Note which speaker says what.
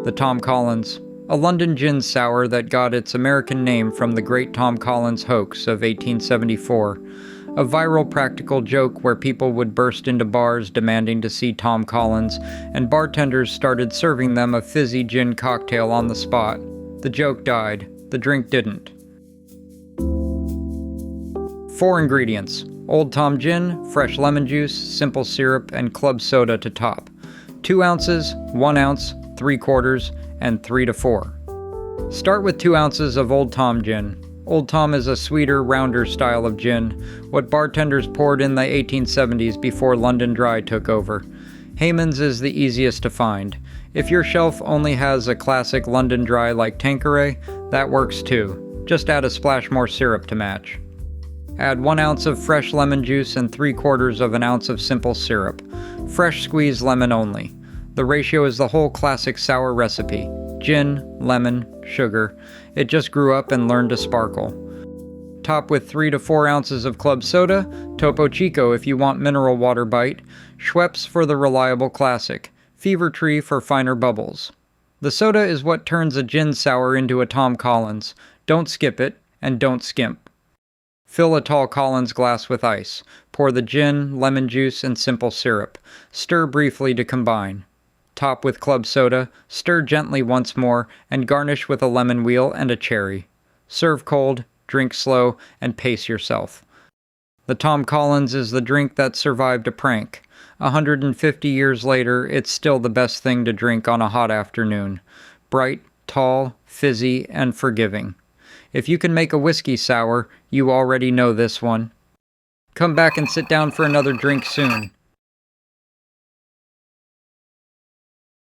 Speaker 1: The Tom Collins, a London gin sour that got its American name from the Great Tom Collins hoax of 1874, a viral practical joke where people would burst into bars demanding to see Tom Collins, and bartenders started serving them a fizzy gin cocktail on the spot. The joke died. The drink didn't. 4 ingredients: Old Tom gin, fresh lemon juice, simple syrup, and club soda to top. 2 ounces, 1 ounce, 3/4, and 3 to 4. Start with 2 ounces of Old Tom gin. Old Tom is a sweeter, rounder style of gin, what bartenders poured in the 1870s before London Dry took over. Heyman's is the easiest to find. If your shelf only has a classic London Dry like Tanqueray, that works too. Just add a splash more syrup to match. Add 1 ounce of fresh lemon juice and 3/4 of an ounce of simple syrup. Fresh squeezed lemon only. The ratio is the whole classic sour recipe. Gin, lemon, sugar. It just grew up and learned to sparkle. Top with 3 to 4 ounces of club soda, Topo Chico if you want mineral water bite, Schweppes for the reliable classic, Fever Tree for finer bubbles. The soda is what turns a gin sour into a Tom Collins. Don't skip it, and don't skimp. Fill a tall Collins glass with ice. Pour the gin, lemon juice, and simple syrup. Stir briefly to combine. Top with club soda, stir gently once more, and garnish with a lemon wheel and a cherry. Serve cold, drink slow, and pace yourself. The Tom Collins is the drink that survived a prank. 150 years later, it's still the best thing to drink on a hot afternoon. Bright, tall, fizzy, and forgiving. If you can make a whiskey sour, you already know this one. Come back and sit down for another drink soon.